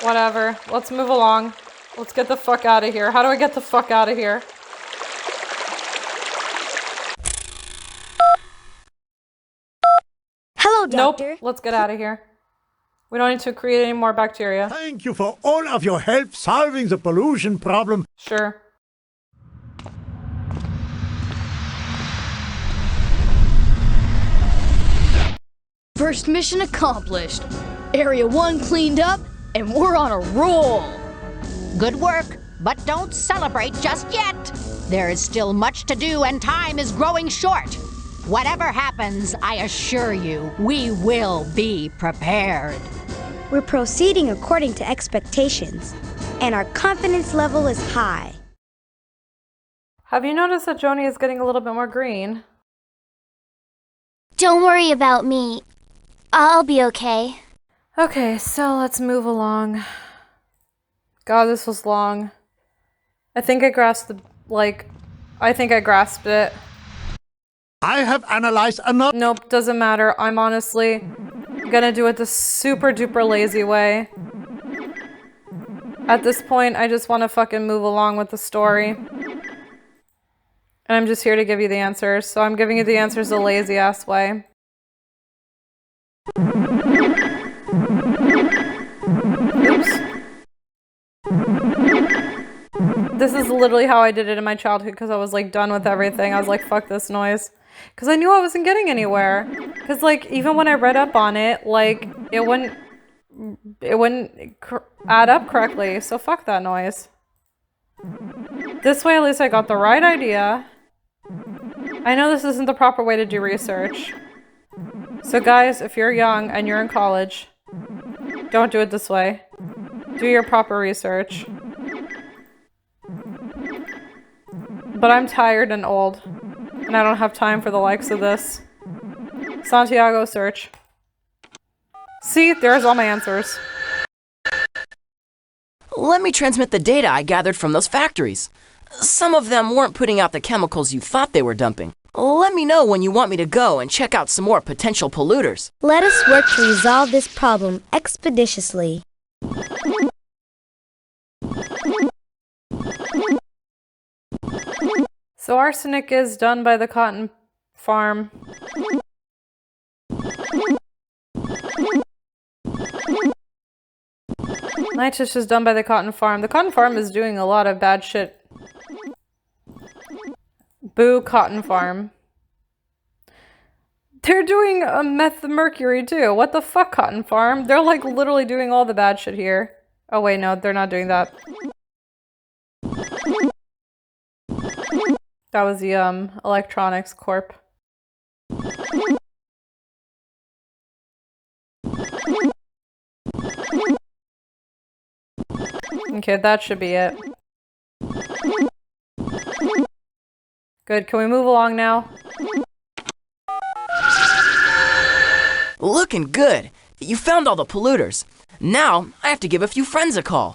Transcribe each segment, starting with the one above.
Whatever. Let's move along. Let's get the fuck out of here. How do I get the fuck out of here? Hello, Doctor. Nope. Let's get out of here. We don't need to create any more bacteria. Thank you for all of your help solving the pollution problem. Sure. First mission accomplished. Area 1 cleaned up, and we're on a roll. Good work, but don't celebrate just yet. There is still much to do and time is growing short. Whatever happens, I assure you, we will be prepared. We're proceeding according to expectations, and our confidence level is high. Have you noticed that Joni is getting a little bit more green? Don't worry about me. I'll be okay. Okay, so let's move along. God, this was long. I think I grasped it. I have analyzed enough. Nope, doesn't matter. I'm honestly gonna do it the super duper lazy way. At this point, I just want to fucking move along with the story. And I'm just here to give you the answers, so I'm giving you the answers the lazy ass way. Oops. This is literally how I did it in my childhood because I was like done with everything. I was like, fuck this noise. Because I knew I wasn't getting anywhere. Because like even when I read up on it, like it wouldn't add up correctly. So fuck that noise. This way at least I got the right idea. I know this isn't the proper way to do research. So guys, if you're young and you're in college, don't do it this way. Do your proper research. But I'm tired and old, and I don't have time for the likes of this. Santiago, search. See, there's all my answers. Let me transmit the data I gathered from those factories. Some of them weren't putting out the chemicals you thought they were dumping. Let me know when you want me to go and check out some more potential polluters. Let us work to resolve this problem expeditiously. So arsenic is done by the cotton farm. Nitrous is done by the cotton farm. The cotton farm is doing a lot of bad shit. Boo cotton farm. They're doing a mercury too. What the fuck, cotton farm? They're like literally doing all the bad shit here. Oh wait, no, they're not doing that. That was the electronics corp. Okay, that should be it. Good, can we move along now? Looking good. You found all the polluters. Now, I have to give a few friends a call.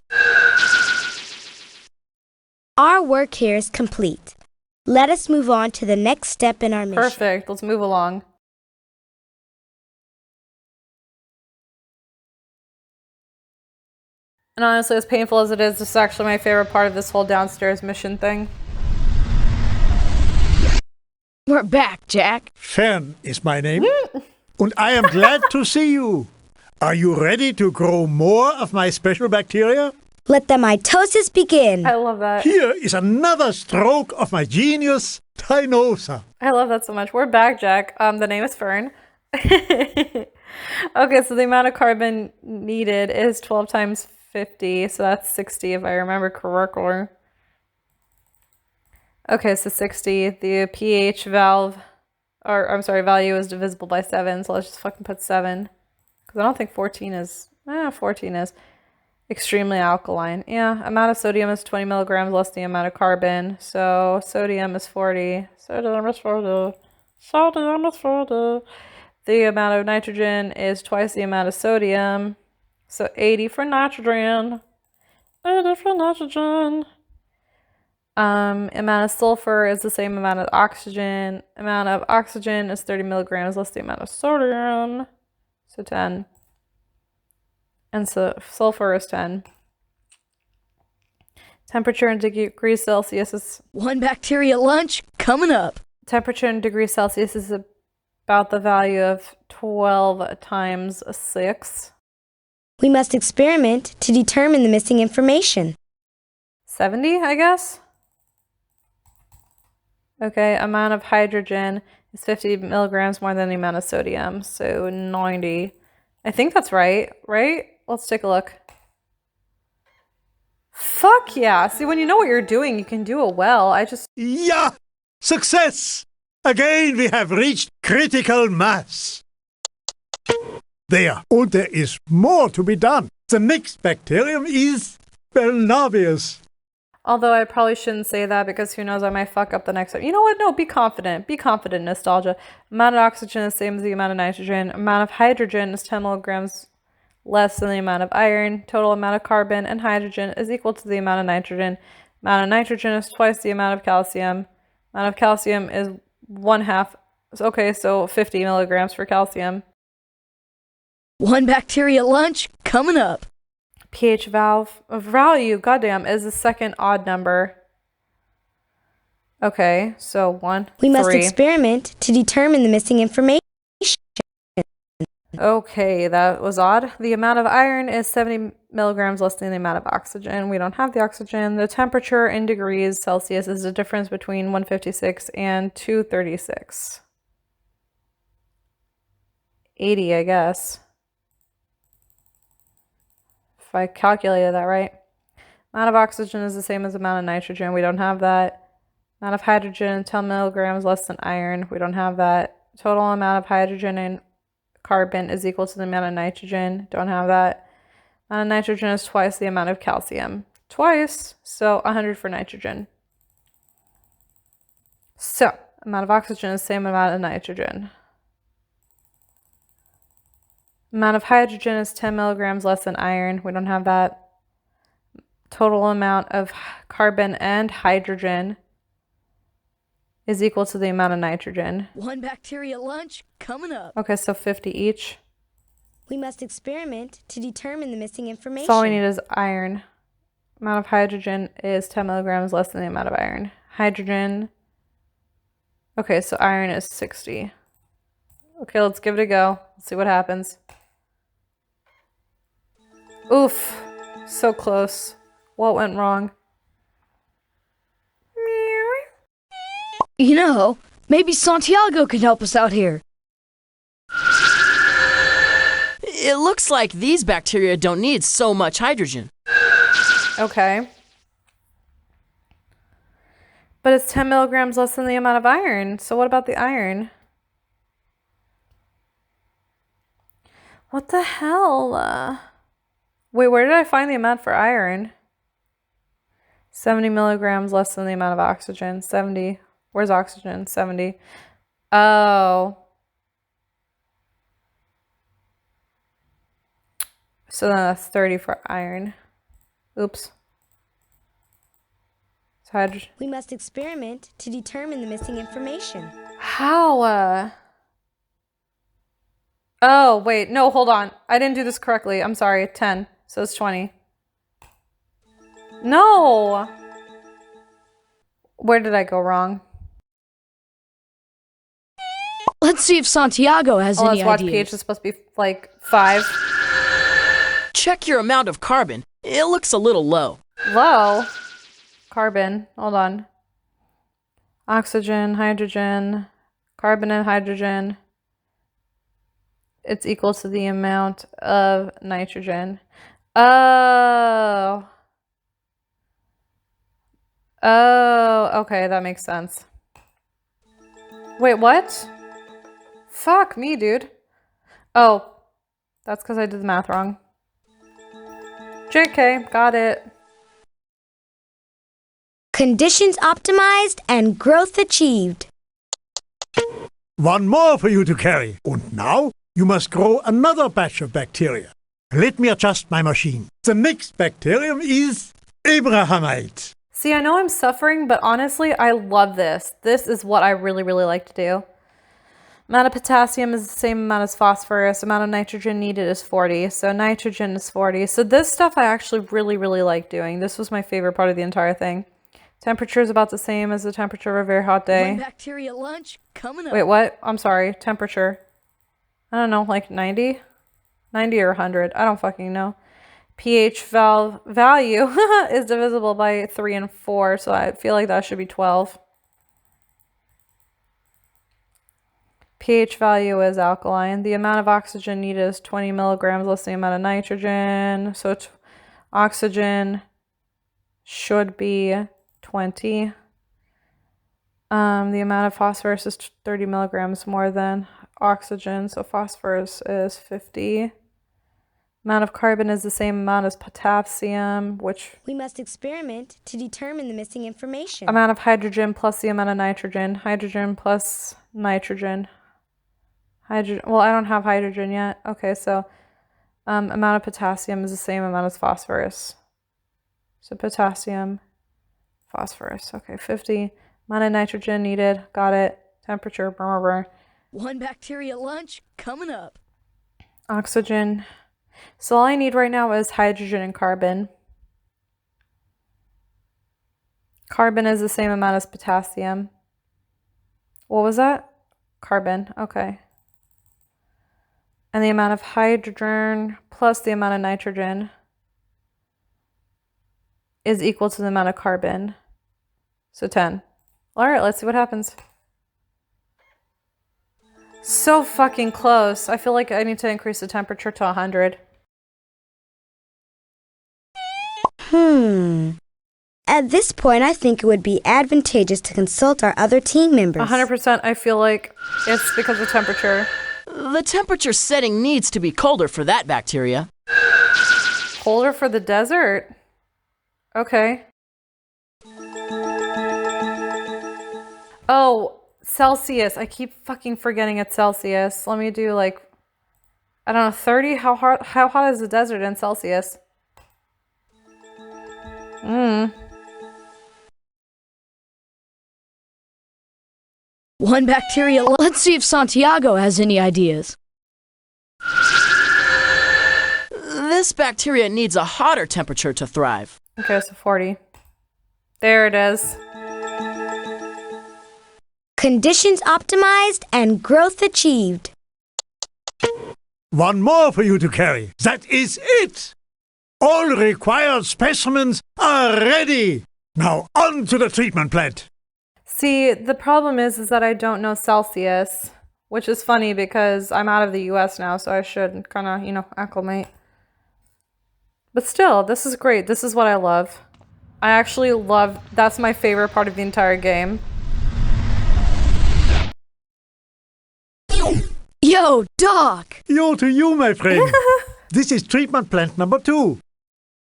Our work here is complete. Let us move on to the next step in our mission. Perfect, let's move along. And honestly, as painful as it is, this is actually my favorite part of this whole downstairs mission thing. We're back, Jack. Fern is my name. And I am glad to see you. Are you ready to grow more of my special bacteria? Let the mitosis begin. I love that. Here is another stroke of my genius, Tynosa. I love that so much. We're back, Jack. The name is Fern. Okay, so the amount of carbon needed is 12 times 50, so that's 60 if I remember correctly. Okay, so 60. The pH value is divisible by 7, so let's just fucking put 7. Because I don't think 14 is... 14 is extremely alkaline. Yeah, amount of sodium is 20 milligrams less the amount of carbon. So sodium is 40. Sodium is 40. Sodium is 40. The amount of nitrogen is twice the amount of sodium. So 80 for nitrogen. 80 for nitrogen. Amount of sulfur is the same amount of oxygen. Amount of oxygen is 30 milligrams less the amount of sodium. So 10. And so sulfur is 10. Temperature in degrees Celsius is... One bacteria lunch coming up. Temperature in degrees Celsius is about the value of 12 times 6. We must experiment to determine the missing information. 70, I guess? Okay, amount of hydrogen is 50 milligrams more than the amount of sodium, so 90. I think that's right? Let's take a look. Fuck yeah. See, when you know what you're doing, you can do it well. Yeah! Success! Again, we have reached critical mass. There, and there is more to be done. The next bacterium is Bernavius. Although I probably shouldn't say that because who knows, I might fuck up the next time. You know what? No, be confident. Be confident, nostalgia. Amount of oxygen is the same as the amount of nitrogen. Amount of hydrogen is 10 milligrams less than the amount of iron. Total amount of carbon and hydrogen is equal to the amount of nitrogen. Amount of nitrogen is twice the amount of calcium. Amount of calcium is 1/2. Okay, so 50 milligrams for calcium. One bacteria lunch coming up. pH value, goddamn, is the second odd number. Okay, so 1, We 3. must experiment to determine the missing information. Okay, that was odd. The amount of iron is 70 milligrams less than the amount of oxygen. We don't have the oxygen. The temperature in degrees Celsius is the difference between 156 and 236. 80, I guess. If I calculated that right. Amount of oxygen is the same as the amount of nitrogen. We don't have that. Amount of hydrogen, 10 milligrams less than iron. We don't have that. Total amount of hydrogen and carbon is equal to the amount of nitrogen. Don't have that. Amount of nitrogen is twice the amount of calcium. Twice, so 100 for nitrogen. So, amount of oxygen is the same amount of nitrogen. Amount of hydrogen is 10 milligrams less than iron. We don't have that. Total amount of carbon and hydrogen is equal to the amount of nitrogen. One bacteria lunch coming up. Okay, so 50 each. We must experiment to determine the missing information. So all we need is iron. Amount of hydrogen is 10 milligrams less than the amount of iron. Hydrogen. Okay, so iron is 60. Okay, let's give it a go. Let's see what happens. Oof. So close. What went wrong? You know, maybe Santiago can help us out here. It looks like these bacteria don't need so much hydrogen. Okay. But it's 10 milligrams less than the amount of iron. So what about the iron? What the hell? Wait, where did I find the amount for iron? 70 milligrams less than the amount of oxygen. 70. Where's oxygen? 70. Oh. So then that's 30 for iron. Oops. So hydrogen. We must experiment to determine the missing information. How? Oh, wait. No, hold on. I didn't do this correctly. I'm sorry. 10. So it's 20. No! Where did I go wrong? Let's see if Santiago has Oh, any let's watch ideas. pH is supposed to be like 5. Check your amount of carbon. It looks a little low. Low. Carbon. Hold on. Oxygen, hydrogen, carbon and hydrogen. It's equal to the amount of nitrogen. Oh. Oh, okay, that makes sense. Wait, what? Fuck me, dude. Oh, that's because I did the math wrong. JK, got it. Conditions optimized and growth achieved. One more for you to carry. And now you must grow another batch of bacteria. Let me adjust my machine. The next bacterium is Abrahamite. See, I know I'm suffering, but honestly, I love this. This is what I really, really like to do. Amount of potassium is the same amount as phosphorus. Amount of nitrogen needed is 40. So nitrogen is 40. So this stuff I actually really, really like doing. This was my favorite part of the entire thing. Temperature is about the same as the temperature of a very hot day. One bacteria lunch coming up. Wait, what? I'm sorry. Temperature. I don't know, like 90? 90 or 100. I don't fucking know. pH value is divisible by 3 and 4. So I feel like that should be 12. pH value is alkaline. The amount of oxygen needed is 20 milligrams less the amount of nitrogen. So oxygen should be 20. The amount of phosphorus is 30 milligrams more than oxygen. So phosphorus is 50. Amount of carbon is the same amount as potassium, which... We must experiment to determine the missing information. Amount of hydrogen plus the amount of nitrogen. Hydrogen plus nitrogen. Well, I don't have hydrogen yet. Okay, so amount of potassium is the same amount as phosphorus. So potassium, phosphorus. Okay, 50. Amount of nitrogen needed. Got it. Temperature. Blah, blah, blah. One bacteria lunch coming up. Oxygen. So all I need right now is hydrogen and carbon. Carbon is the same amount as potassium. What was that? Carbon. Okay. And the amount of hydrogen plus the amount of nitrogen is equal to the amount of carbon. So 10. All right, let's see what happens. So fucking close. I feel like I need to increase the temperature to 100. At this point, I think it would be advantageous to consult our other team members. 100% I feel like it's because of temperature. The temperature setting needs to be colder for that bacteria. Colder for the desert? Okay. Oh, Celsius. I keep fucking forgetting it's Celsius. Let me do like, I don't know, 30? How hot is the desert in Celsius? One bacteria. Let's see if Santiago has any ideas. This bacteria needs a hotter temperature to thrive. Okay, so 40. There it is. Conditions optimized and growth achieved. One more for you to carry. That is it. All required specimens are ready. Now on to the treatment plant. See, the problem is that I don't know Celsius, which is funny because I'm out of the US now, so I should kind of, acclimate. But still, this is great. This is what I love. I actually love, that's my favorite part of the entire game. Yo, Doc! Yo to you, my friend. This is treatment plant number 2.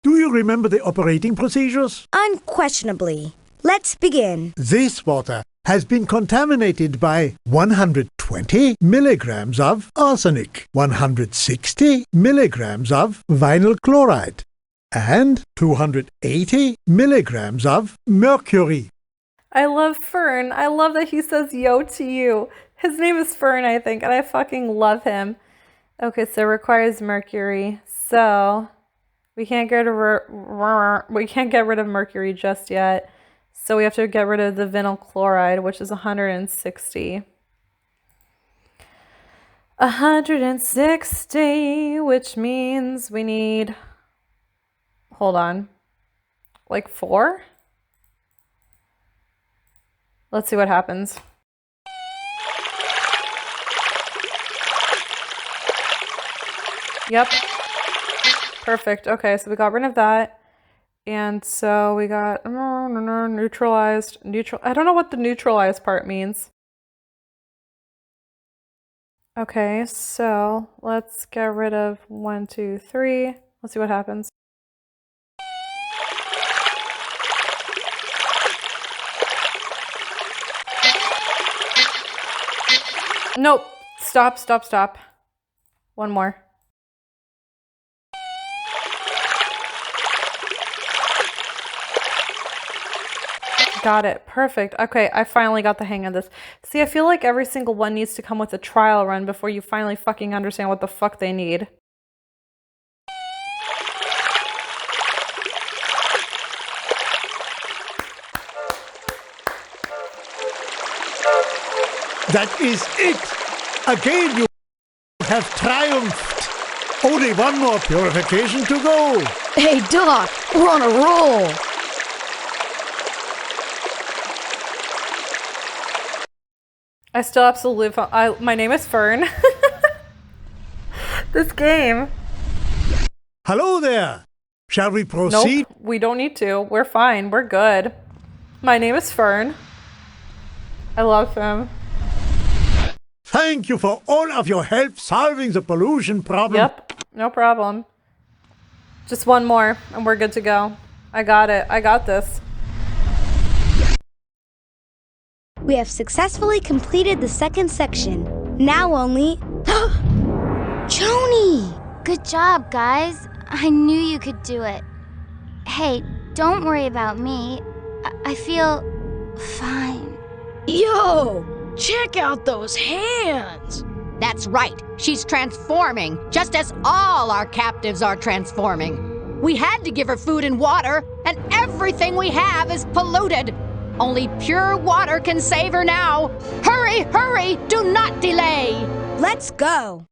Do you remember the operating procedures? Unquestionably. Let's begin. This water has been contaminated by 120 milligrams of arsenic, 160 milligrams of vinyl chloride, and 280 milligrams of mercury. I love Fern. I love that he says yo to you. His name is Fern, I think, and I fucking love him. Okay, so it requires mercury. So we can't get rid of mercury just yet. So we have to get rid of the vinyl chloride, which is 160. 160, which means we need, hold on, like 4? Let's see what happens. Yep. Perfect. Okay, so we got rid of that. And so we got neutralized. I don't know what the neutralized part means. Okay, so let's get rid of 1, 2, 3. Let's see what happens. Nope. Stop, stop, stop. One more. Got it. Perfect. Okay, I finally got the hang of this. See, I feel like every single one needs to come with a trial run before you finally fucking understand what the fuck they need. That is it! Again you have triumphed! Only one more purification to go! Hey, Doc, we're on a roll. I still absolutely my name is Fern. This game. Hello there! Shall we proceed? Nope, we don't need to. We're fine. We're good. My name is Fern. I love him. Thank you for all of your help solving the pollution problem. Yep, no problem. Just one more, and we're good to go. I got it. I got this. We have successfully completed the second section. Now only... Joni! Good job, guys. I knew you could do it. Hey, don't worry about me. I feel fine. Yo, check out those hands. That's right. She's transforming, just as all our captives are transforming. We had to give her food and water, and everything we have is polluted. Only pure water can save her now. Hurry, hurry, do not delay. Let's go!